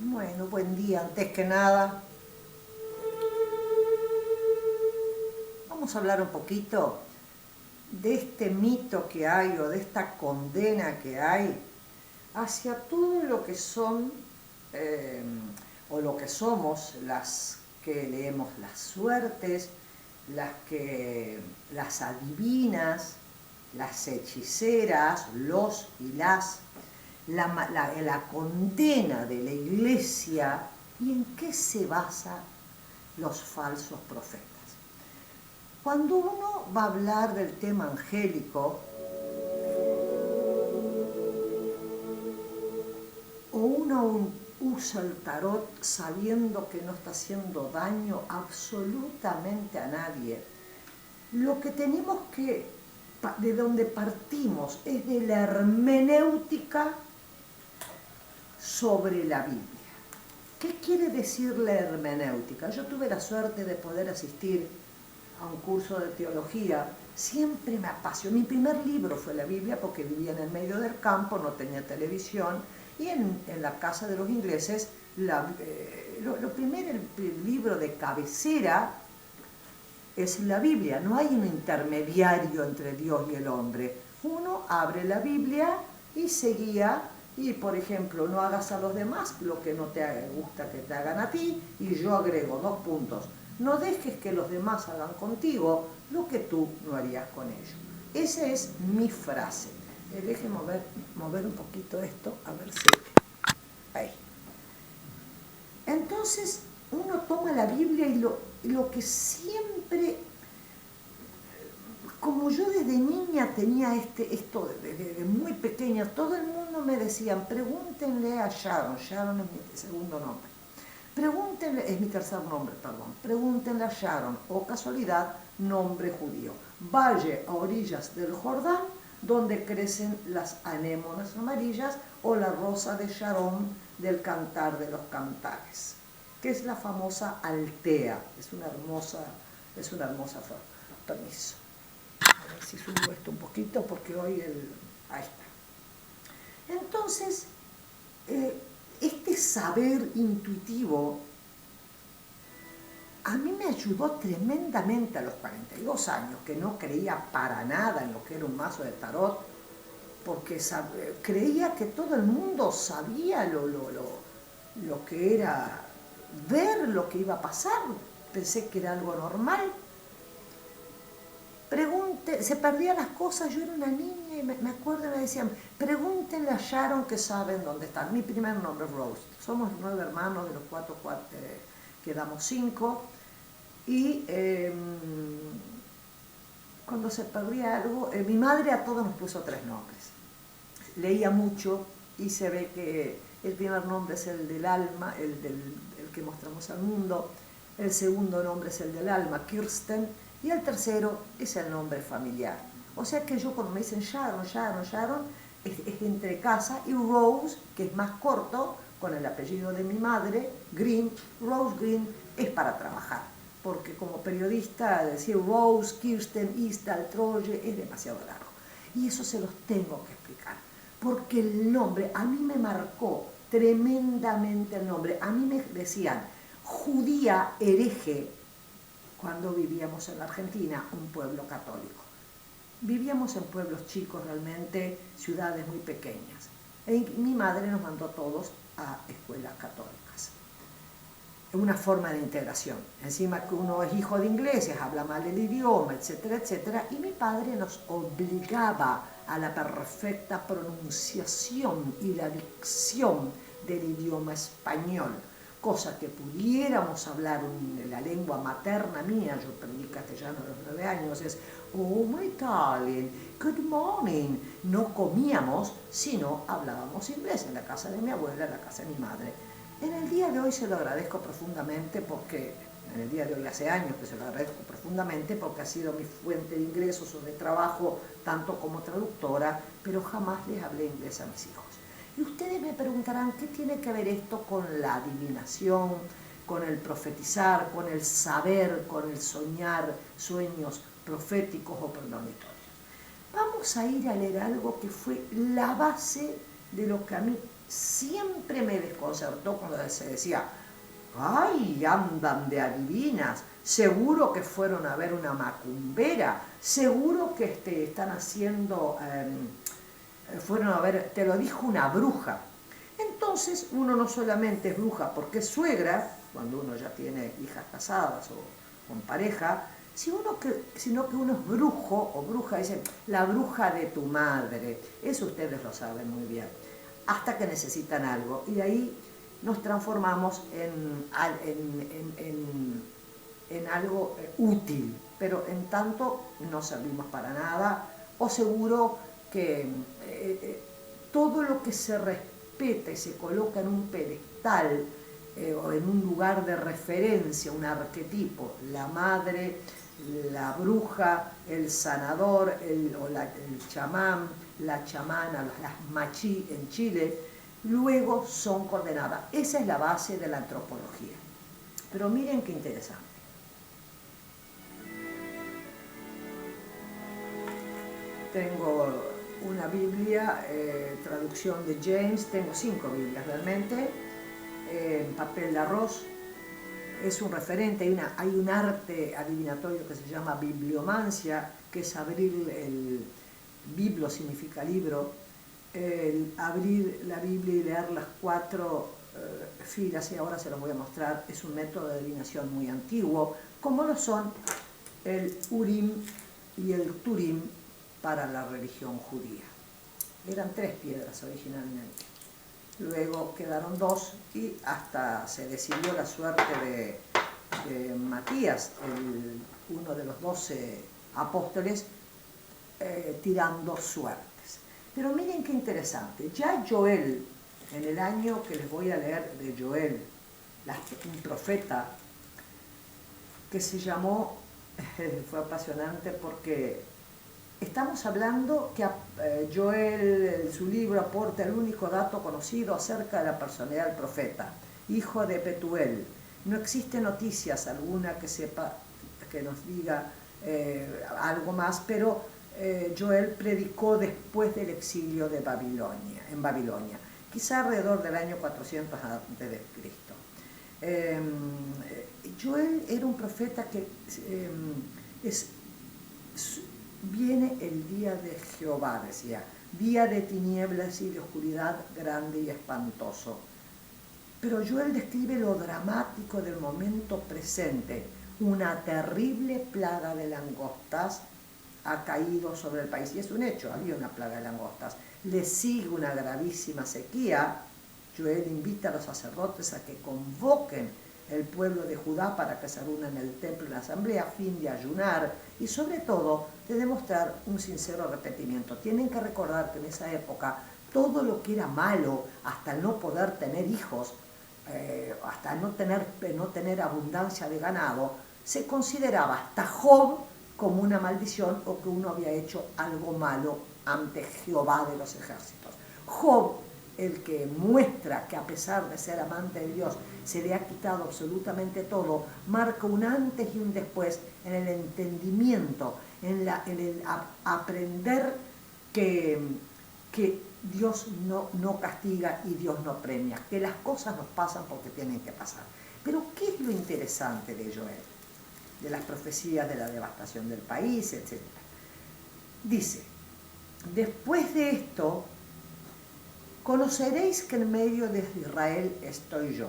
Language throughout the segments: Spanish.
Bueno, buen día. Antes que nada, vamos a hablar un poquito de este mito que hay o de esta condena que hay hacia todo lo que son eh, o lo que somos las que leemos las suertes, las adivinas, las hechiceras, los y la condena de la iglesia y en qué se basa los falsos profetas. Cuando uno va a hablar del tema angélico, o uno usa el tarot sabiendo que no está haciendo daño absolutamente a nadie, lo que tenemos que, de donde partimos, es de la hermenéutica sobre la Biblia. ¿Qué quiere decir la hermenéutica? Yo tuve la suerte de poder asistir a un curso de teología. Siempre me apasionó. Mi primer libro fue la Biblia porque vivía en el medio del campo, no tenía televisión, y en la casa de los ingleses, el libro de cabecera es la Biblia. No hay un intermediario entre Dios y el hombre. Uno abre la Biblia y se guía. Y, por ejemplo, no hagas a los demás lo que no te gusta que te hagan a ti. Y yo agrego 2 puntos. No dejes que los demás hagan contigo lo que tú no harías con ellos. Esa es mi frase. Deje mover un poquito esto, a ver si... Ahí. Entonces, uno toma la Biblia y lo que siempre... Como yo desde niña tenía esto, desde muy pequeña, todo el mundo me decían, pregúntenle a Sharon. Sharon es mi segundo nombre. Pregúntenle, es mi tercer nombre, perdón. Pregúntenle a Sharon, o casualidad, nombre judío. Valle a orillas del Jordán, donde crecen las anémonas amarillas, o la rosa de Sharon del Cantar de los Cantares, que es la famosa altea. Es una hermosa flor. Permiso. A ver si subo esto un poquito, porque hoy ahí está. Entonces, este saber intuitivo a mí me ayudó tremendamente a los 42 años, que no creía para nada en lo que era un mazo de tarot, porque creía que todo el mundo sabía lo que era ver lo que iba a pasar. Pensé que era algo normal. Se perdían las cosas, yo era una niña y me acuerdo, me decían, pregúntenle a Sharon que saben dónde están. Mi primer nombre es Rose. Somos 9 hermanos, de los 4 quedamos 5. Y cuando se perdía algo, mi madre a todos nos puso 3 nombres. Leía mucho y se ve que el primer nombre es el del alma, el que mostramos al mundo. El segundo nombre es el del alma, Kirsten. Y el tercero es el nombre familiar. O sea que yo cuando me dicen Sharon, es entre casa, y Rose, que es más corto, con el apellido de mi madre, Green, Rose Green, es para trabajar. Porque como periodista decir Rose, Kirsten, Istal, Troye es demasiado largo. Y eso se los tengo que explicar. Porque el nombre, a mí me marcó tremendamente el nombre. A mí me decían judía hereje cuando vivíamos en la Argentina, un pueblo católico. Vivíamos en pueblos chicos realmente, ciudades muy pequeñas. Mi madre nos mandó a todos a escuelas católicas. Una forma de integración. Encima que uno es hijo de ingleses, habla mal el idioma, etcétera, etcétera. Y mi padre nos obligaba a la perfecta pronunciación y la dicción del idioma español, cosa que pudiéramos hablar en la lengua materna mía. Yo aprendí castellano a los 9 años, es oh my darling, good morning. No comíamos, sino hablábamos inglés en la casa de mi abuela, en la casa de mi madre. En el día de hoy se lo agradezco profundamente porque, en el día de hoy hace años que se lo agradezco profundamente porque ha sido mi fuente de ingresos o de trabajo, tanto como traductora, pero jamás les hablé inglés a mis hijos. Y ustedes me preguntarán, ¿qué tiene que ver esto con la adivinación, con el profetizar, con el saber, con el soñar sueños proféticos o premonitorios? Vamos a ir a leer algo que fue la base de lo que a mí siempre me desconcertó cuando se decía, ¡ay, andan de adivinas! Seguro que fueron a ver una macumbera, seguro que están haciendo, fueron a ver, te lo dijo una bruja. Entonces uno no solamente es bruja porque es suegra, cuando uno ya tiene hijas casadas o con pareja, sino que uno es brujo o bruja, dicen, la bruja de tu madre. Eso ustedes lo saben muy bien. Hasta que necesitan algo. Y ahí nos transformamos en algo útil, pero en tanto no servimos para nada, o seguro que todo lo que se respeta y se coloca en un pedestal o en un lugar de referencia, un arquetipo, la madre, la bruja, el sanador, el chamán, la chamana, las machí en Chile, luego son condenadas. Esa es la base de la antropología. Pero miren qué interesante. Tengo una Biblia, traducción de James, tengo 5 Biblias realmente, en papel de arroz. Es un referente, hay un arte adivinatorio que se llama bibliomancia, que es abrir biblo significa libro, abrir la Biblia y leer las 4 filas, y ahora se los voy a mostrar. Es un método de adivinación muy antiguo, como lo son el Urim y el Turim para la religión judía. Eran 3 piedras originalmente. Luego quedaron 2 y hasta se decidió la suerte de Matías, uno de los 12 apóstoles, tirando suertes. Pero miren qué interesante, ya Joel, en el año que les voy a leer de Joel, un profeta que se llamó, fue apasionante porque estamos hablando que Joel, en su libro, aporta el único dato conocido acerca de la personalidad del profeta, hijo de Petuel. No existe noticias alguna que sepa, que nos diga algo más, pero Joel predicó después del exilio de Babilonia, en Babilonia, quizá alrededor del año 400 a.C. Joel era un profeta que viene el día de Jehová, decía, día de tinieblas y de oscuridad grande y espantoso. Pero Joel describe lo dramático del momento presente. Una terrible plaga de langostas ha caído sobre el país, y es un hecho, había una plaga de langostas. Le sigue una gravísima sequía. Joel invita a los sacerdotes a que convoquen el pueblo de Judá para que se reúnan en el templo en la asamblea a fin de ayunar y sobre todo de demostrar un sincero arrepentimiento. Tienen que recordar que en esa época todo lo que era malo, hasta el no poder tener hijos, hasta no tener abundancia de ganado, se consideraba hasta Job como una maldición o que uno había hecho algo malo ante Jehová de los ejércitos. Job, el que muestra que a pesar de ser amante de Dios se le ha quitado absolutamente todo, marca un antes y un después en el entendimiento, en el aprender que Dios no castiga y Dios no premia, que las cosas nos pasan porque tienen que pasar. Pero ¿qué es lo interesante de Joel? De las profecías de la devastación del país, etc. Dice, después de esto, conoceréis que en medio de Israel estoy yo,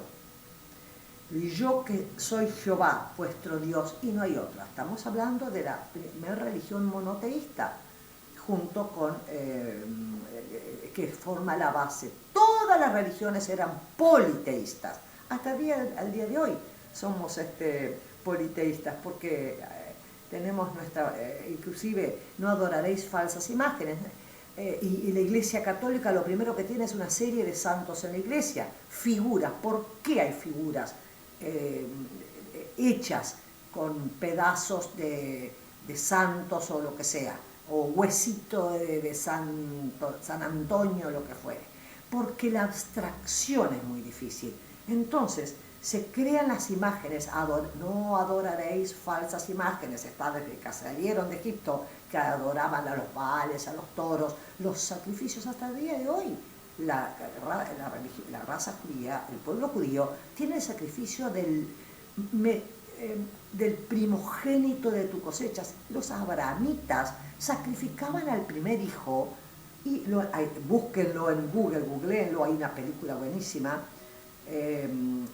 y yo que soy Jehová, vuestro Dios, y no hay otra. Estamos hablando de la primera religión monoteísta, junto con, que forma la base. Todas las religiones eran politeístas. Hasta el día de hoy somos politeístas, porque tenemos nuestra, inclusive no adoraréis falsas imágenes. Y la Iglesia Católica lo primero que tiene es una serie de santos en la Iglesia, figuras. ¿Por qué hay figuras hechas con pedazos de santos o lo que sea, o huesito de San Antonio, lo que fuere? Porque la abstracción es muy difícil. Entonces se crean las imágenes, no adoraréis falsas imágenes. Está desde que salieron de Egipto, que adoraban a los baales, a los toros, los sacrificios hasta el día de hoy. la raza judía, el pueblo judío, tiene el sacrificio del primogénito de tu cosecha. Los abrahamitas sacrificaban al primer hijo, y búsquenlo en Google, googleenlo, hay una película buenísima,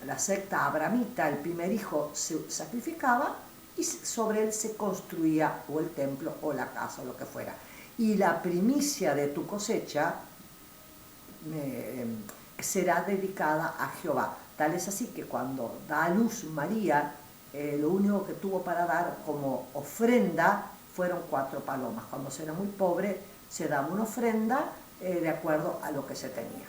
la secta abramita, el primer hijo se sacrificaba y sobre él se construía o el templo o la casa o lo que fuera. Y la primicia de tu cosecha será dedicada a Jehová. Tal es así que cuando da a luz María, lo único que tuvo para dar como ofrenda fueron 4 palomas. Cuando se era muy pobre, se daba una ofrenda de acuerdo a lo que se tenía.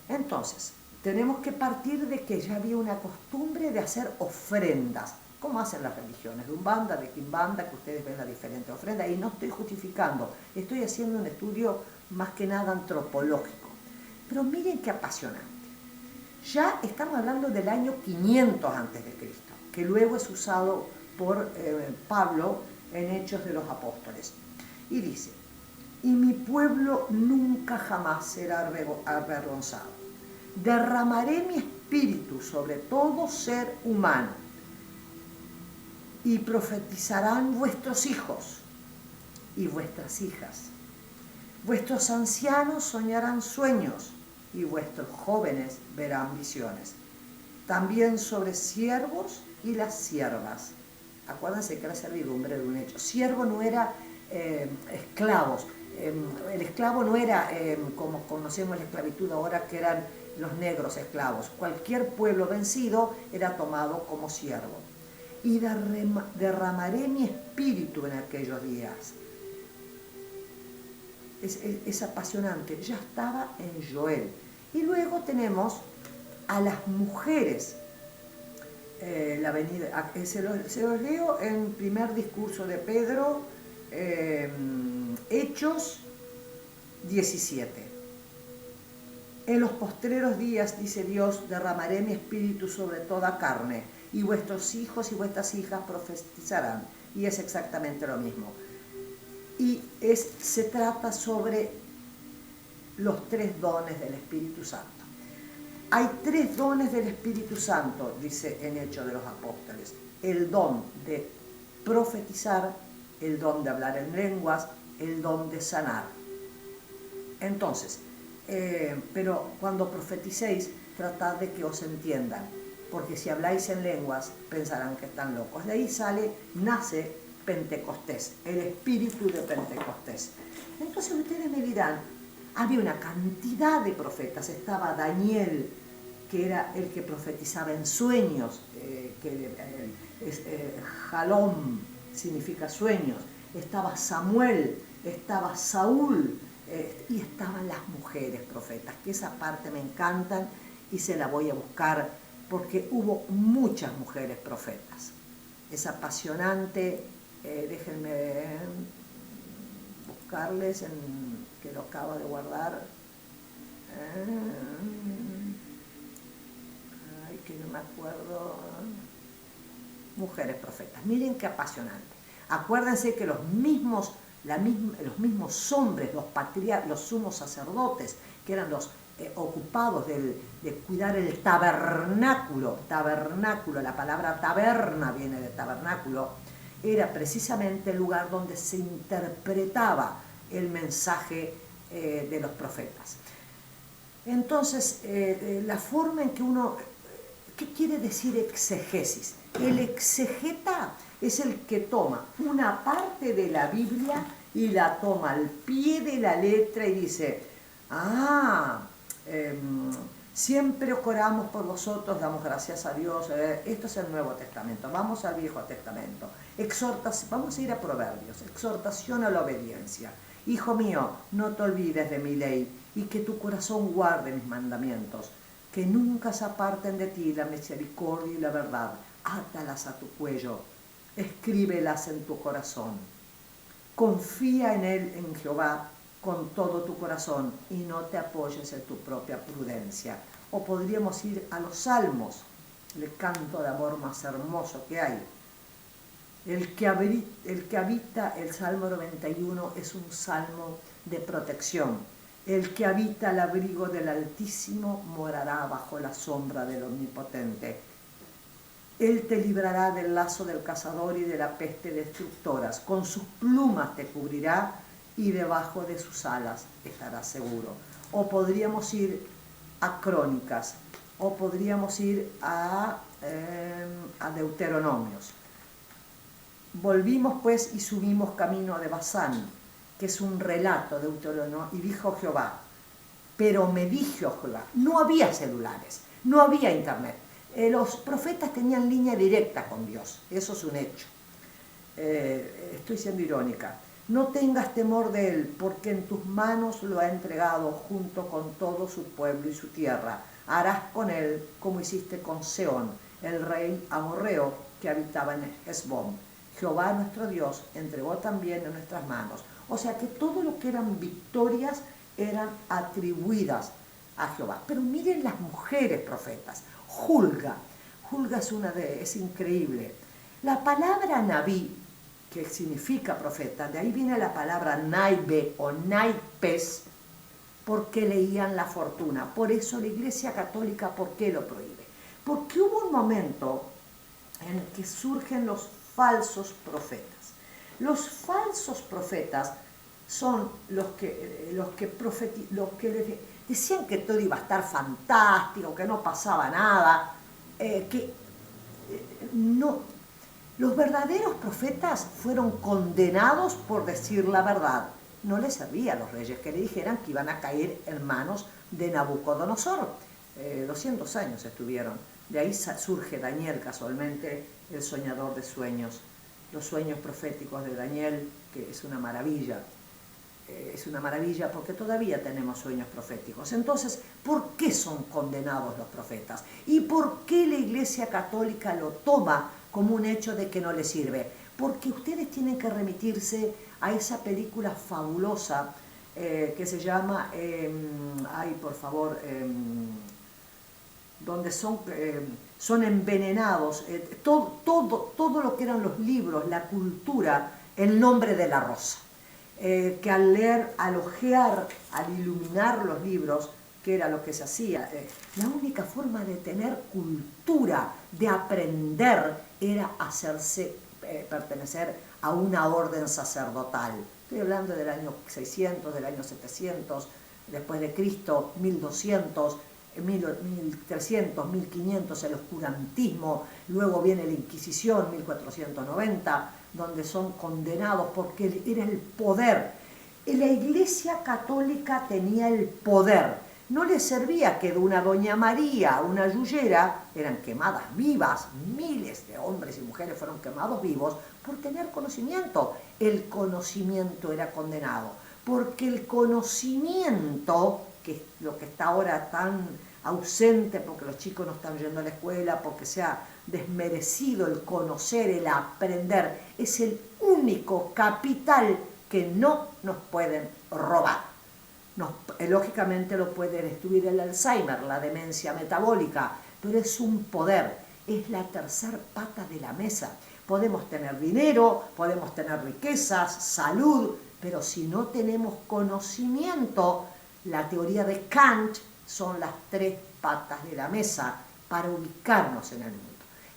Entonces, tenemos que partir de que ya había una costumbre de hacer ofrendas, como hacen las religiones, de Umbanda, de Quimbanda, que ustedes ven las diferentes ofrendas, y no estoy justificando, estoy haciendo un estudio más que nada antropológico. Pero miren qué apasionante. Ya estamos hablando del año 500 a.C., que luego es usado por Pablo en Hechos de los Apóstoles. Y dice, y mi pueblo nunca jamás será avergonzado. Derramaré mi espíritu sobre todo ser humano, y profetizarán vuestros hijos y vuestras hijas. Vuestros ancianos soñarán sueños, y vuestros jóvenes verán visiones. También sobre siervos y las siervas. Acuérdense que la servidumbre era un hecho. Siervo no era esclavos. El esclavo no era como conocemos la esclavitud ahora, que eran los negros esclavos. Cualquier pueblo vencido era tomado como siervo. Y derramaré mi espíritu en aquellos días. Es apasionante. Ya estaba en Joel. Y luego tenemos a las mujeres. La venida, se los leo en primer discurso de Pedro, Hechos 17. En los postreros días, dice Dios, derramaré mi espíritu sobre toda carne, y vuestros hijos y vuestras hijas profetizarán. Y es exactamente lo mismo. Y se trata sobre los 3 dones del Espíritu Santo. Hay 3 dones del Espíritu Santo, dice en Hechos de los Apóstoles. El don de profetizar, el don de hablar en lenguas, el don de sanar. Entonces, pero cuando profeticéis, tratad de que os entiendan, porque si habláis en lenguas, pensarán que están locos. De ahí nace Pentecostés, el espíritu de Pentecostés. Entonces ustedes me dirán, había una cantidad de profetas. Estaba Daniel, que era el que profetizaba en sueños, Jalom significa sueños. Estaba Samuel, estaba Saúl, y estaban las mujeres profetas, que esa parte me encantan y se la voy a buscar porque hubo muchas mujeres profetas. Es apasionante, déjenme buscarles que lo acabo de guardar. Ay, que no me acuerdo. Mujeres profetas. Miren qué apasionante. Acuérdense que los mismos hombres, los sumos sacerdotes, que eran los ocupados de cuidar el tabernáculo, la palabra taberna viene de tabernáculo, era precisamente el lugar donde se interpretaba el mensaje de los profetas. Entonces, la forma en que uno... ¿Qué quiere decir exegesis? El exegeta es el que toma una parte de la Biblia y la toma al pie de la letra y dice, siempre oramos por vosotros, damos gracias a Dios. Esto es el Nuevo Testamento, vamos al Viejo Testamento. Vamos a ir a Proverbios, exhortación a la obediencia. Hijo mío, no te olvides de mi ley y que tu corazón guarde mis mandamientos, que nunca se aparten de ti la misericordia y la verdad. Átalas a tu cuello, escríbelas en tu corazón. Confía en él, en Jehová, con todo tu corazón y no te apoyes en tu propia prudencia. O podríamos ir a los salmos, el canto de amor más hermoso que hay. El que habita el Salmo 91 es un salmo de protección. El que habita al abrigo del Altísimo morará bajo la sombra del Omnipotente. Él te librará del lazo del cazador y de la peste destructoras. Con sus plumas te cubrirá y debajo de sus alas estarás seguro. O podríamos ir a Crónicas, o podríamos ir a Deuteronomios. Volvimos pues y subimos camino de Basán, que es un relato de Deuteronomio, y dijo Jehová, pero me dijo Jehová, no había celulares, no había internet. Los profetas tenían línea directa con Dios, eso es un hecho. Estoy siendo irónica. No tengas temor de él, porque en tus manos lo ha entregado junto con todo su pueblo y su tierra. Harás con él como hiciste con Sehón, el rey amorreo que habitaba en Hesbón. Jehová nuestro Dios entregó también en nuestras manos. O sea que todo lo que eran victorias eran atribuidas a Jehová. Pero miren las mujeres profetas. Hulga es increíble. La palabra Nabí, que significa profeta, de ahí viene la palabra naibe o naipes, porque leían la fortuna. Por eso la Iglesia Católica, ¿por qué lo prohíbe? Porque hubo un momento en el que surgen los falsos profetas. Los falsos profetas son los que decían que todo iba a estar fantástico, que no pasaba nada, Los verdaderos profetas fueron condenados por decir la verdad. No les servía a los reyes que le dijeran que iban a caer en manos de Nabucodonosor. 200 años estuvieron. De ahí surge Daniel, casualmente, el soñador de sueños. Los sueños proféticos de Daniel, que es una maravilla. Es una maravilla porque todavía tenemos sueños proféticos. Entonces, ¿por qué son condenados los profetas? ¿Y por qué la Iglesia Católica lo toma como un hecho de que no le sirve? Porque ustedes tienen que remitirse a esa película fabulosa que se llama, donde son envenenados, todo lo que eran los libros, la cultura, El nombre de la rosa. Que al leer, al ojear, al iluminar los libros, que era lo que se hacía, la única forma de tener cultura, de aprender, era hacerse pertenecer a una orden sacerdotal. Estoy hablando del año 600, del año 700, después de Cristo, 1200, 1300, 1500, el oscurantismo, luego viene la Inquisición, 1490, donde son condenados porque era el poder. La Iglesia Católica tenía el poder. No les servía que de una Doña María, una yuyera, eran quemadas vivas. Miles de hombres y mujeres fueron quemados vivos por tener conocimiento. El conocimiento era condenado, porque el conocimiento, que es lo que está ahora tan ausente, porque los chicos no están yendo a la escuela, porque se ha desmerecido el conocer, el aprender, es el único capital que no nos pueden robar. Lógicamente lo puede destruir el Alzheimer, la demencia metabólica, pero es un poder, es la tercera pata de la mesa. Podemos tener dinero, podemos tener riquezas, salud, pero si no tenemos conocimiento, la teoría de Kant son las tres patas de la mesa para ubicarnos en el mundo.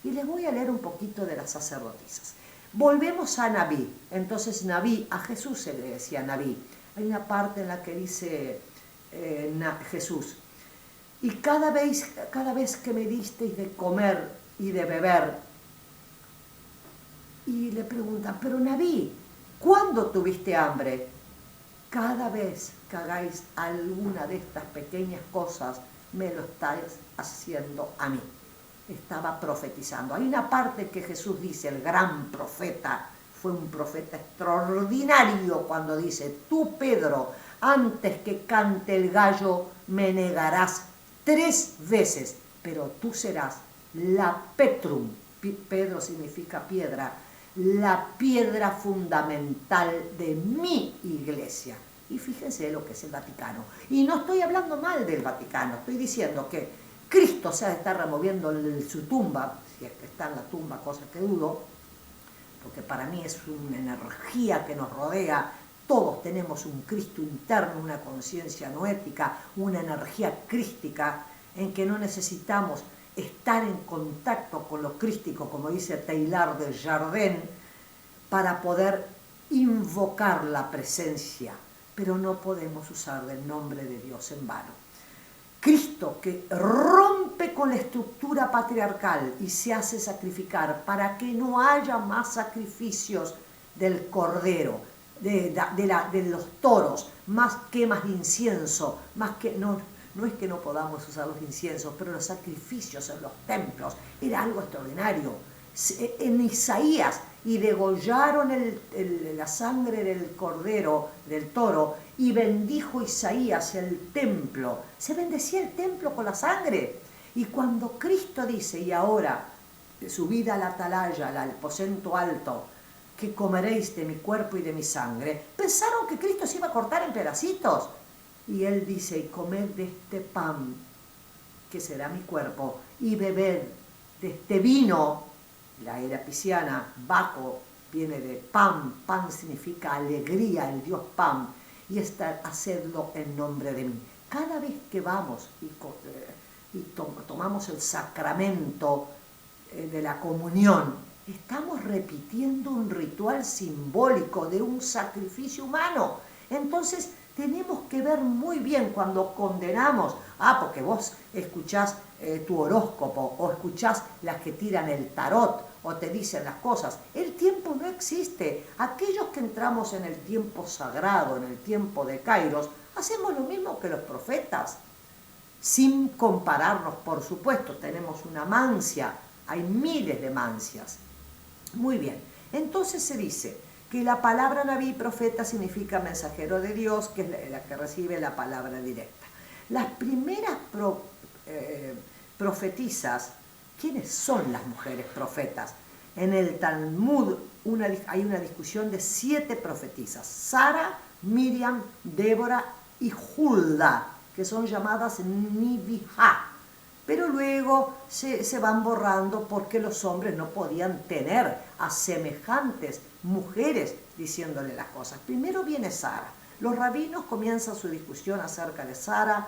Y les voy a leer un poquito de las sacerdotisas. Volvemos a Nabí. Entonces Nabí, a Jesús se le decía Nabí. Hay una parte en la que dice Jesús, y cada vez que me disteis de comer y de beber, y le preguntan, pero Nabí, ¿cuándo tuviste hambre? Cada vez que hagáis alguna de estas pequeñas cosas, me lo estáis haciendo a mí. Estaba profetizando. Hay una parte que Jesús dice, el gran profeta, fue un profeta extraordinario cuando dice, tú Pedro, antes que cante el gallo, me negarás 3 veces, pero tú serás la Petrum, Pedro significa piedra, la piedra fundamental de mi iglesia. Y fíjense lo que es el Vaticano. Y no estoy hablando mal del Vaticano, estoy diciendo que Cristo se ha de estar removiendo su tumba, si es que está en la tumba, cosa que dudo, porque para mí es una energía que nos rodea todos tenemos un Cristo interno, una conciencia noética, una energía crística, en que no necesitamos estar en contacto con lo crístico, como dice Teilhard de Chardin, para poder invocar la presencia, pero no podemos usar el nombre de Dios en vano. Cristo, que rompe con la estructura patriarcal y se hace sacrificar para que no haya más sacrificios del cordero, de los toros, más quemas de incienso, más que no es que no podamos usar los inciensos, pero los sacrificios en los templos era algo extraordinario. En Isaías, y degollaron la sangre del cordero, del toro, y bendijo Isaías el templo. Se bendecía el templo con la sangre. Y cuando Cristo dice, y ahora, subid a la atalaya, al aposento alto, que comeréis de mi cuerpo y de mi sangre, pensaron que Cristo se iba a cortar en pedacitos. Y él dice, y comed de este pan, que será mi cuerpo, y bebed de este vino. La era pisciana, Baco, viene de pan, pan significa alegría, el Dios pan, y hacedlo en nombre de mí. Cada vez que vamos y tomamos el sacramento de la comunión, estamos repitiendo un ritual simbólico de un sacrificio humano. Entonces tenemos que ver muy bien cuando condenamos, porque vos escuchás tu horóscopo, o escuchás las que tiran el tarot, o te dicen las cosas. El tiempo no existe. Aquellos que entramos en el tiempo sagrado, en el tiempo de Kairos, hacemos lo mismo que los profetas, sin compararnos, por supuesto. Tenemos una mancia, hay miles de mancias. Muy bien, entonces se dice que la palabra Naví, profeta, significa mensajero de Dios, que es la que recibe la palabra directa. Las primeras profetisas, ¿quiénes son las mujeres profetas? En el Talmud hay una discusión de 7 profetisas: Sara, Miriam, Débora y Hulda, que son llamadas Nivihá. Pero luego se van borrando porque los hombres no podían tener a semejantes mujeres diciéndole las cosas. Primero viene Sara. Los rabinos comienzan su discusión acerca de Sara,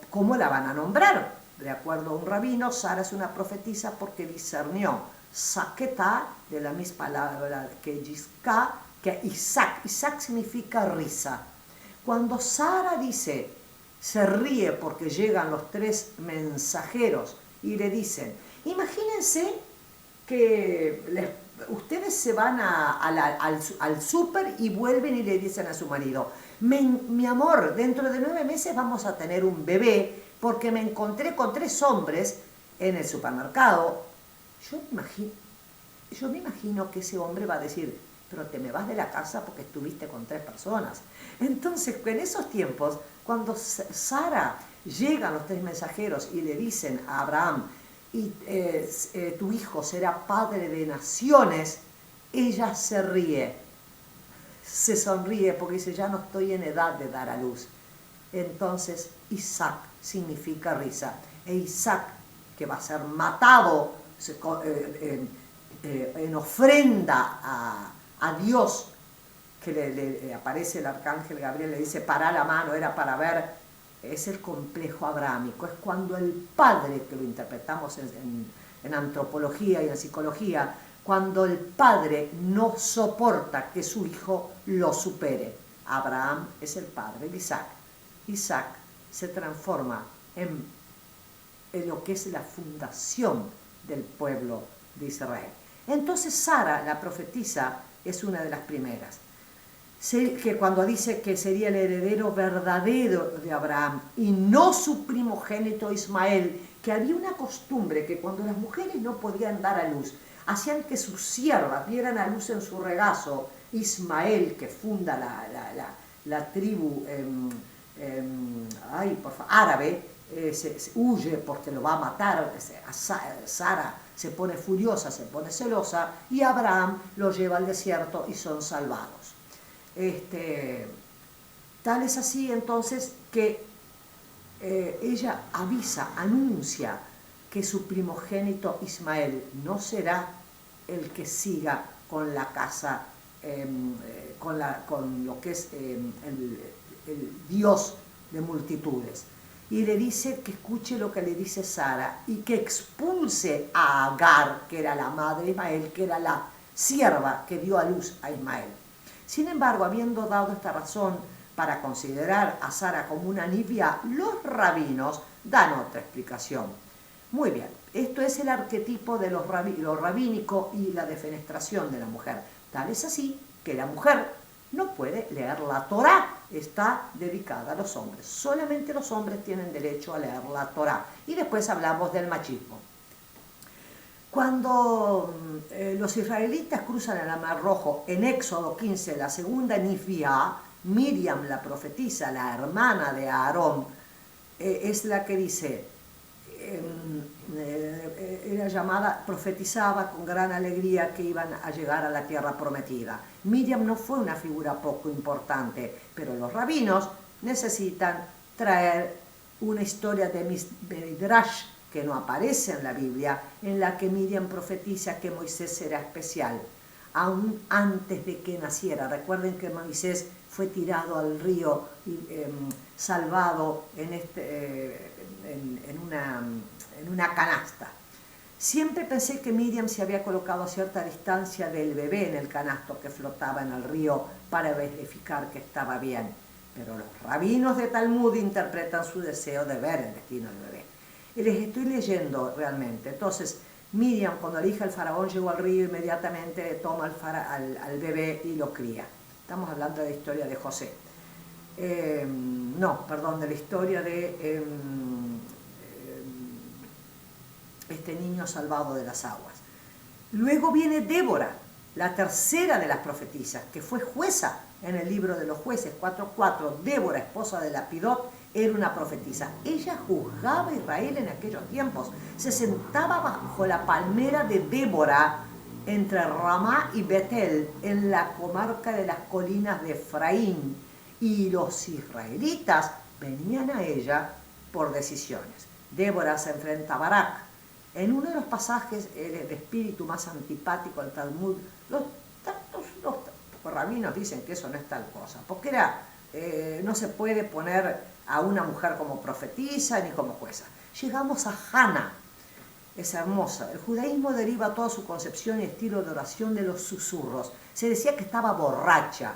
cómo la van a nombrar. De acuerdo a un rabino, Sara es una profetisa porque discernió Saquetá, de la misma palabra que Yisca, que Isaac. Isaac significa risa. Cuando Sara dice, se ríe porque llegan los 3 mensajeros y le dicen, imagínense que ustedes se van al súper y vuelven y le dicen a su marido, mi amor, dentro de 9 meses vamos a tener un bebé porque me encontré con 3 hombres en el supermercado. Yo me imagino que ese hombre va a decir, pero te me vas de la casa porque estuviste con 3 personas. Entonces, en esos tiempos, cuando Sara llegan los 3 mensajeros y le dicen a Abraham, tu hijo será padre de naciones, ella se ríe, se sonríe porque dice, ya no estoy en edad de dar a luz. Entonces, Isaac significa risa. E Isaac, que va a ser matado en ofrenda a Dios, que le aparece el arcángel Gabriel, le dice, pará la mano, era para ver, es el complejo abrámico. Es cuando el padre, que lo interpretamos en antropología y en psicología, cuando el padre no soporta que su hijo lo supere. Abraham es el padre de Isaac. Isaac se transforma en lo que es la fundación del pueblo de Israel. Entonces Sara, la profetisa, es una de las primeras, que cuando dice que sería el heredero verdadero de Abraham y no su primogénito Ismael, que había una costumbre que cuando las mujeres no podían dar a luz, hacían que sus siervas dieran a luz en su regazo. Ismael, que funda la tribu árabe, se huye porque lo va a matar. Sara se pone furiosa, se pone celosa, y Abraham lo lleva al desierto y son salvados. Tal es así entonces que ella anuncia que su primogénito Ismael no será el que siga con la casa con lo que es el Dios de multitudes. Y le dice que escuche lo que le dice Sara y que expulse a Agar, que era la madre de Ismael, que era la sierva que dio a luz a Ismael. Sin embargo, habiendo dado esta razón para considerar a Sara como una nibia, los rabinos dan otra explicación. Muy bien, esto es el arquetipo de lo rabínico y la defenestración de la mujer. Tal es así que la mujer no puede leer la Torá, está dedicada a los hombres. Solamente los hombres tienen derecho a leer la Torá. Y después hablamos del machismo. Cuando los israelitas cruzan el Mar Rojo, en Éxodo 15, la segunda nifia, Miriam la profetisa, la hermana de Aarón, es la que dice, era llamada, profetizaba con gran alegría que iban a llegar a la tierra prometida. Miriam no fue una figura poco importante, pero los rabinos necesitan traer una historia de Midrash que no aparece en la Biblia, en la que Miriam profetiza que Moisés será especial, aún antes de que naciera. Recuerden que Moisés fue tirado al río y salvado en una canasta. Siempre pensé que Miriam se había colocado a cierta distancia del bebé en el canasto que flotaba en el río para verificar que estaba bien, pero los rabinos de Talmud interpretan su deseo de ver el destino del bebé. Y les estoy leyendo realmente. Entonces, Miriam, cuando elige al faraón, llegó al río, inmediatamente toma al bebé y lo cría. Estamos hablando de la historia de José. De la historia de este niño salvado de las aguas. Luego viene Débora, la tercera de las profetisas, que fue jueza en el libro de los jueces 4:4. Débora, esposa de Lapidot, era una profetisa. Ella juzgaba a Israel en aquellos tiempos. Se sentaba bajo la palmera de Débora entre Ramá y Betel, en la comarca de las colinas de Efraín, y los israelitas venían a ella por decisiones. Débora se enfrenta a Barak. En uno de los pasajes, el espíritu más antipático al Talmud, los rabinos dicen que eso no es tal cosa, porque no se puede poner a una mujer como profetisa ni como jueza. Llegamos a Hannah, es hermosa. El judaísmo deriva toda su concepción y estilo de oración de los susurros. Se decía que estaba borracha.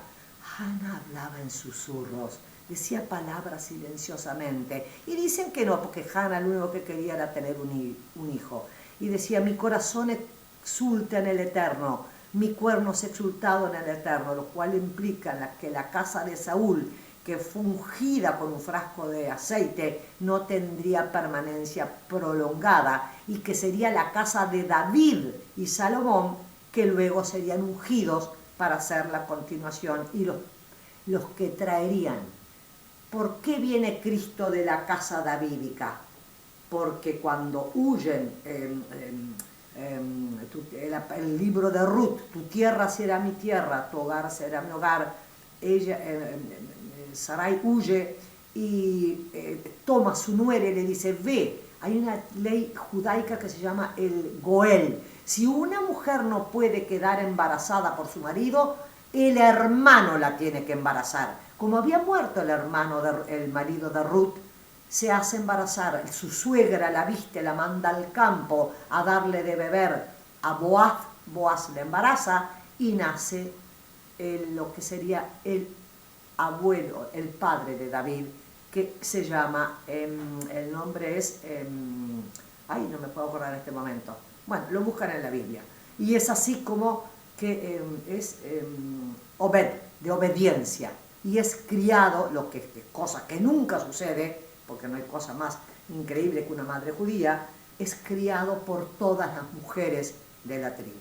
Hannah hablaba en susurros, decía palabras silenciosamente. Y dicen que no, porque Hannah lo único que quería era tener un hijo. Y decía, mi corazón exulta en el Eterno, mi cuerno es exultado en el Eterno, lo cual implica que la casa de Saúl, que fue ungida con un frasco de aceite, no tendría permanencia prolongada, y que sería la casa de David y Salomón, que luego serían ungidos para hacer la continuación, y los que traerían. ¿Por qué viene Cristo de la casa davídica? Porque cuando huyen, el libro de Ruth, tu tierra será mi tierra, tu hogar será mi hogar, Sarai huye y toma a su nuera y le dice, ve. Hay una ley judaica que se llama el Goel. Si una mujer no puede quedar embarazada por su marido, el hermano la tiene que embarazar. Como había muerto el marido de Ruth, se hace embarazar. Su suegra la viste, la manda al campo a darle de beber a Boaz. Boaz la embaraza y nace lo que sería el abuelo, el padre de David, que se llama, el nombre es, no me puedo acordar en este momento. Bueno, lo buscan en la Biblia. Y es así como que es Obed, de obediencia. Y es criado, cosa que nunca sucede, porque no hay cosa más increíble que una madre judía, es criado por todas las mujeres de la tribu.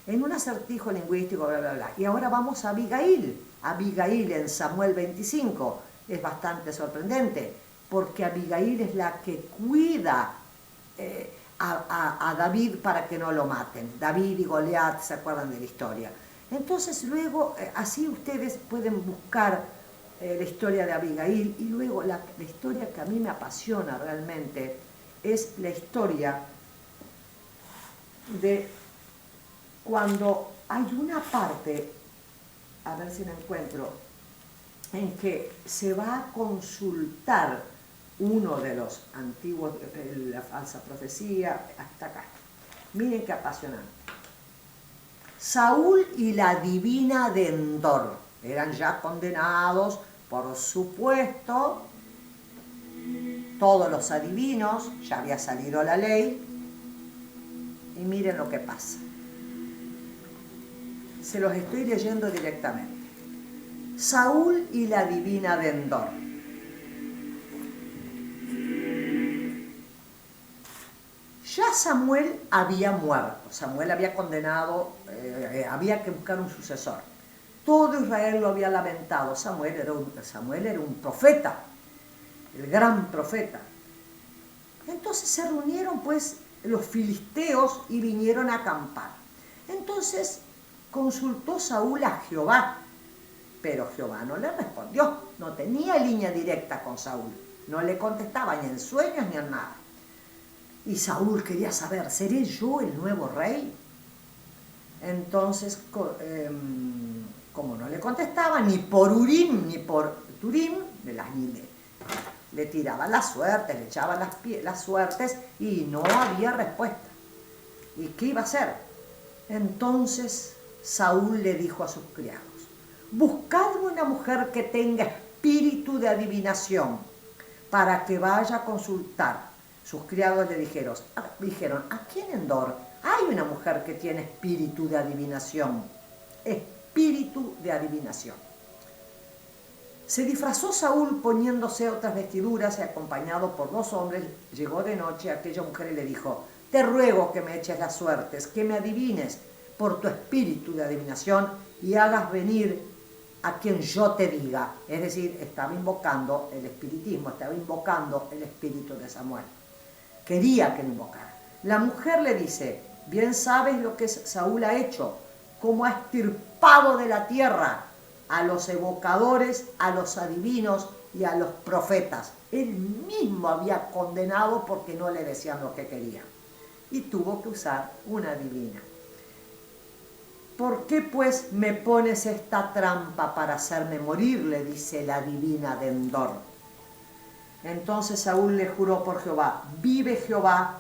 En un acertijo lingüístico, bla, bla, bla. Y ahora vamos a Abigail. Abigail en Samuel 25 es bastante sorprendente, porque Abigail es la que cuida a David para que no lo maten. David y Goliat, ¿se acuerdan de la historia? Entonces luego, así ustedes pueden buscar la historia de Abigail, y luego la historia que a mí me apasiona realmente es la historia de cuando hay una parte a ver si lo encuentro, en que se va a consultar uno de los antiguos, la falsa profecía, hasta acá. Miren qué apasionante. Saúl y la divina de Endor eran ya condenados, por supuesto, todos los adivinos, ya había salido la ley, y miren lo que pasa. Se los estoy leyendo directamente. Saúl y la divina de Endor. Ya Samuel había muerto, Samuel había condenado, había que buscar un sucesor. Todo Israel lo había lamentado. Samuel era un profeta, el gran profeta. Entonces se reunieron pues los filisteos y vinieron a acampar. Entonces consultó Saúl a Jehová, pero Jehová no le respondió, no tenía línea directa con Saúl, no le contestaba ni en sueños ni en nada. Y Saúl quería saber, ¿seré yo el nuevo rey? Entonces, como no le contestaba, ni por Urim ni por Turim, le tiraban las suertes, le echaban las suertes y no había respuesta. ¿Y qué iba a hacer? Entonces Saúl le dijo a sus criados, buscadme una mujer que tenga espíritu de adivinación para que vaya a consultar. Sus criados le dijeron, aquí en Endor hay una mujer que tiene espíritu de adivinación. Espíritu de adivinación. Se disfrazó Saúl poniéndose otras vestiduras y acompañado por 2 hombres, llegó de noche a aquella mujer y le dijo, te ruego que me eches las suertes, que me adivines por tu espíritu de adivinación y hagas venir a quien yo te diga. Es decir, estaba invocando el espiritismo, estaba invocando el espíritu de Samuel. Quería que lo invocara. La mujer le dice, bien sabes lo que Saúl ha hecho, cómo ha extirpado de la tierra a los evocadores, a los adivinos y a los profetas. Él mismo había condenado porque no le decían lo que quería. Y tuvo que usar una divina. ¿Por qué pues me pones esta trampa para hacerme morir?, le dice la divina de Endor. Entonces Saúl le juró por Jehová, vive Jehová,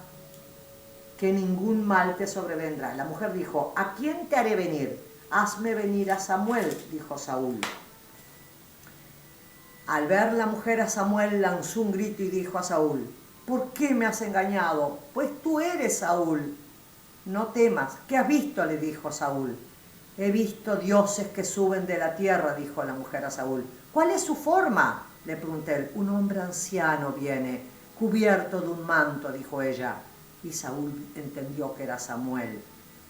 que ningún mal te sobrevendrá. La mujer dijo, ¿a quién te haré venir? Hazme venir a Samuel, dijo Saúl. Al ver la mujer a Samuel lanzó un grito y dijo a Saúl, ¿por qué me has engañado? Pues tú eres Saúl. No temas. ¿Qué has visto?, le dijo Saúl. He visto dioses que suben de la tierra, dijo la mujer a Saúl. ¿Cuál es su forma?, le pregunté él. Un hombre anciano viene, cubierto de un manto, dijo ella. Y Saúl entendió que era Samuel.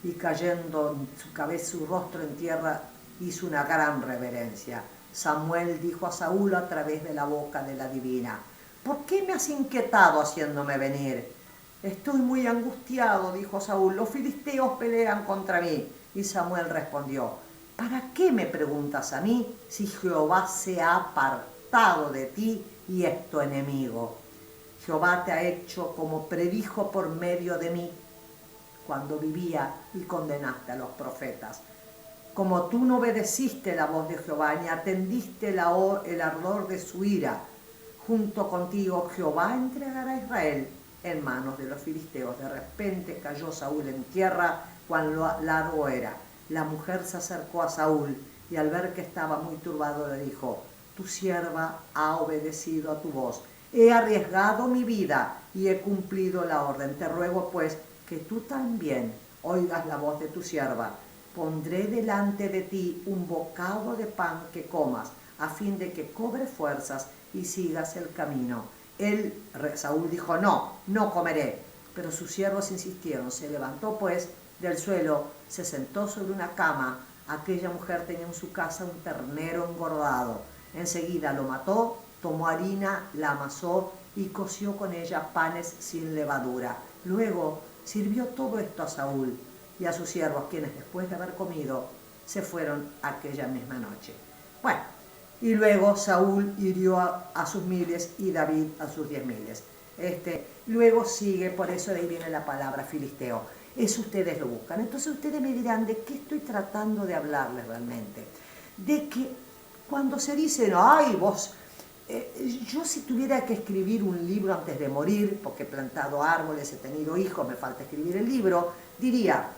Y cayendo su cabeza, su rostro en tierra, hizo una gran reverencia. Samuel dijo a Saúl a través de la boca de la divina, ¿por qué me has inquietado haciéndome venir? Estoy muy angustiado, dijo Saúl, los filisteos pelean contra mí. Y Samuel respondió, ¿para qué me preguntas a mí si Jehová se ha apartado de ti y es tu enemigo? Jehová te ha hecho como predijo por medio de mí cuando vivía y condenaste a los profetas. Como tú no obedeciste la voz de Jehová ni atendiste el ardor de su ira, junto contigo Jehová entregará a Israel en manos de los filisteos. De repente cayó Saúl en tierra, cuán largo era. La mujer se acercó a Saúl y al ver que estaba muy turbado le dijo, tu sierva ha obedecido a tu voz. He arriesgado mi vida y he cumplido la orden. Te ruego pues que tú también oigas la voz de tu sierva. Pondré delante de ti un bocado de pan que comas, a fin de que cobres fuerzas y sigas el camino. Saúl dijo, no comeré. Pero sus siervos insistieron. Se levantó pues del suelo, se sentó sobre una cama. Aquella mujer tenía en su casa un ternero engordado. Enseguida lo mató, tomó harina, la amasó y coció con ella panes sin levadura. Luego sirvió todo esto a Saúl y a sus siervos, quienes después de haber comido se fueron aquella misma noche. Bueno, y luego Saúl hirió a sus miles y David a sus 10.000. Luego sigue, por eso de ahí viene la palabra filisteo. Eso ustedes lo buscan. Entonces ustedes me dirán, ¿de qué estoy tratando de hablarles realmente? de que cuando se dice, ay, vos, yo si tuviera que escribir un libro antes de morir, porque he plantado árboles, he tenido hijos, me falta escribir el libro, diría,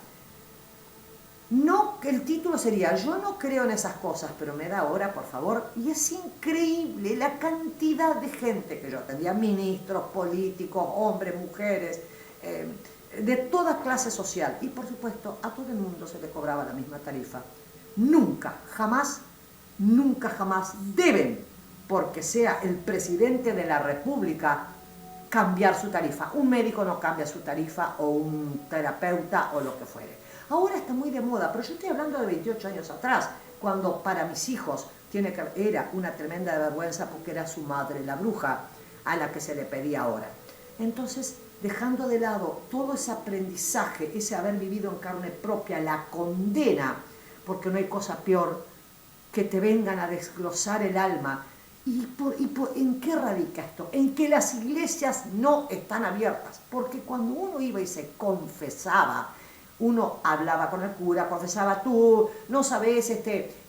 no, que el título sería, yo no creo en esas cosas, pero me da hora, por favor. Y es increíble la cantidad de gente que yo atendía, ministros, políticos, hombres, mujeres, de toda clase social. Y por supuesto, a todo el mundo se le cobraba la misma tarifa. Nunca, jamás deben, porque sea el presidente de la República, cambiar su tarifa. Un médico no cambia su tarifa, o un terapeuta, o lo que fuere. Ahora está muy de moda, pero yo estoy hablando de 28 años atrás, cuando para mis hijos era una tremenda vergüenza porque era su madre, la bruja, a la que se le pedía ahora. Entonces, dejando de lado todo ese aprendizaje, ese haber vivido en carne propia, la condena, porque no hay cosa peor que te vengan a desglosar el alma. ¿En qué radica esto? En que las iglesias no están abiertas, porque cuando uno iba y se confesaba, uno hablaba con el cura, confesaba, tú no sabes,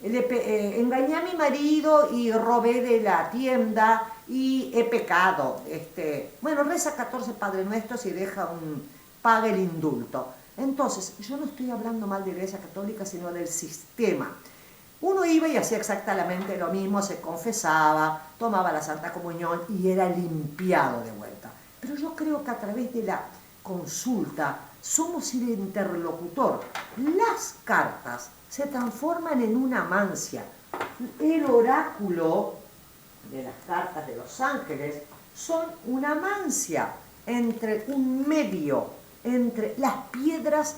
engañé a mi marido y robé de la tienda y he pecado. Bueno, reza 14 Padre Nuestros y paga el indulto. Entonces, yo no estoy hablando mal de la Iglesia Católica, sino del sistema. Uno iba y hacía exactamente lo mismo, se confesaba, tomaba la Santa Comunión y era limpiado de vuelta. Pero yo creo que a través de la consulta somos el interlocutor. Las cartas se transforman en una mancia. El oráculo de las cartas de los ángeles son una mancia entre un medio, entre las piedras,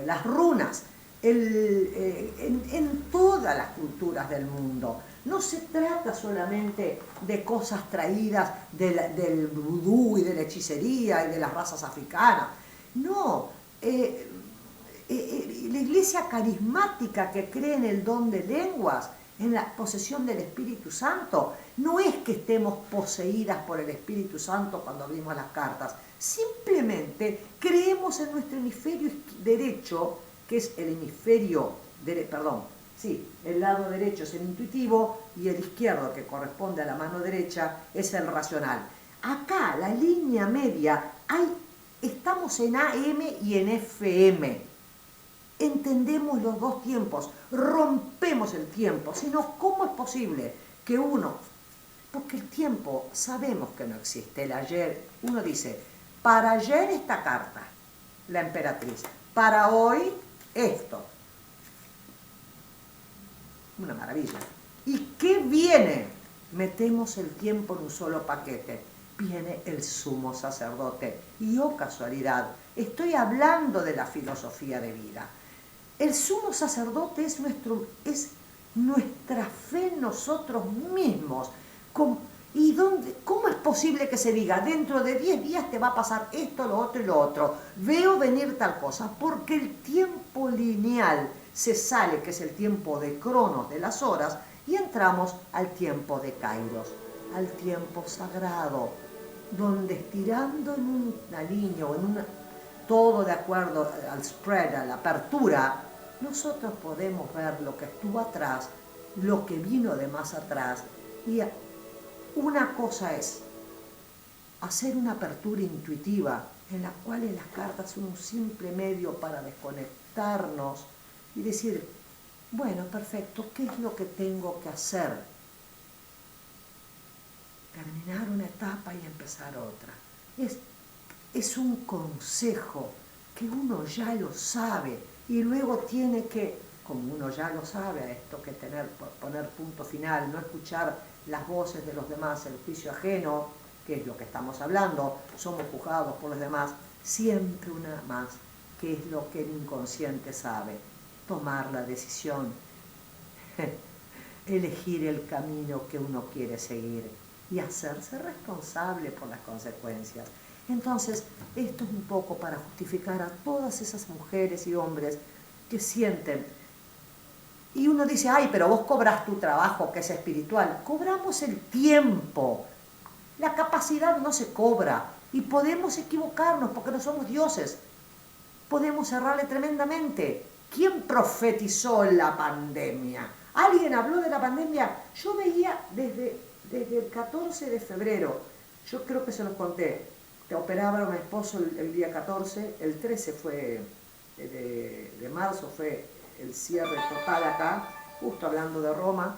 las runas, en todas las culturas del mundo. No se trata solamente de cosas traídas del vudú y de la hechicería y de las razas africanas. No, la iglesia carismática que cree en el don de lenguas, en la posesión del Espíritu Santo, no es que estemos poseídas por el Espíritu Santo cuando abrimos las cartas. Simplemente creemos en nuestro hemisferio derecho, que es el hemisferio, el lado derecho es el intuitivo y el izquierdo, que corresponde a la mano derecha, es el racional. Acá, la línea media, estamos en AM y en FM. Entendemos los dos tiempos, rompemos el tiempo, sino ¿cómo es posible que porque el tiempo sabemos que no existe, el ayer, uno dice, para ayer esta carta, la emperatriz, para hoy esto. Una maravilla. ¿Y qué viene? Metemos el tiempo en un solo paquete. Viene el sumo sacerdote. Y oh casualidad, estoy hablando de la filosofía de vida. El sumo sacerdote es nuestra fe en nosotros mismos. ¿Y cómo es posible que se diga, dentro de 10 días te va a pasar esto, lo otro y lo otro? Veo venir tal cosa, porque el tiempo lineal se sale, que es el tiempo de Cronos, de las horas, y entramos al tiempo de Kairos, al tiempo sagrado, donde estirando en una línea o todo de acuerdo al spread, a la apertura, nosotros podemos ver lo que estuvo atrás, lo que vino de más atrás. Y una cosa es hacer una apertura intuitiva en la cual las cartas son un simple medio para desconectarnos y decir, bueno, perfecto, ¿qué es lo que tengo que hacer? Terminar una etapa y empezar otra. Es un consejo que uno ya lo sabe y luego tiene que, como uno ya lo sabe, a esto que poner punto final, no escuchar las voces de los demás, el juicio ajeno, que es lo que estamos hablando, somos juzgados por los demás, siempre una más, que es lo que el inconsciente sabe, tomar la decisión, elegir el camino que uno quiere seguir y hacerse responsable por las consecuencias. Entonces, esto es un poco para justificar a todas esas mujeres y hombres que sienten. Y uno dice, ay, pero vos cobras tu trabajo que es espiritual. Cobramos el tiempo. La capacidad no se cobra. Y podemos equivocarnos porque no somos dioses. Podemos errarle tremendamente. ¿Quién profetizó la pandemia? ¿Alguien habló de la pandemia? Yo veía desde el 14 de febrero, yo creo que se los conté, te operaba mi esposo el día 14, el 13 fue de marzo, fue el cierre total acá, justo hablando de Roma,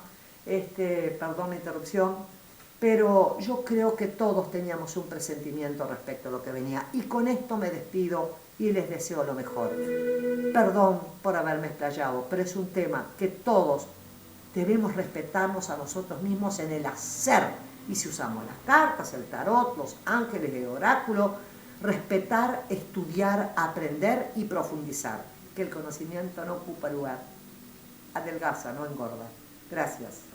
perdón la interrupción, pero yo creo que todos teníamos un presentimiento respecto a lo que venía. Y con esto me despido y les deseo lo mejor. Perdón por haberme explayado, pero es un tema que todos debemos respetarnos a nosotros mismos en el hacer. Y si usamos las cartas, el tarot, los ángeles, el oráculo, respetar, estudiar, aprender y profundizar. Que el conocimiento no ocupa lugar. Adelgaza, no engorda. Gracias.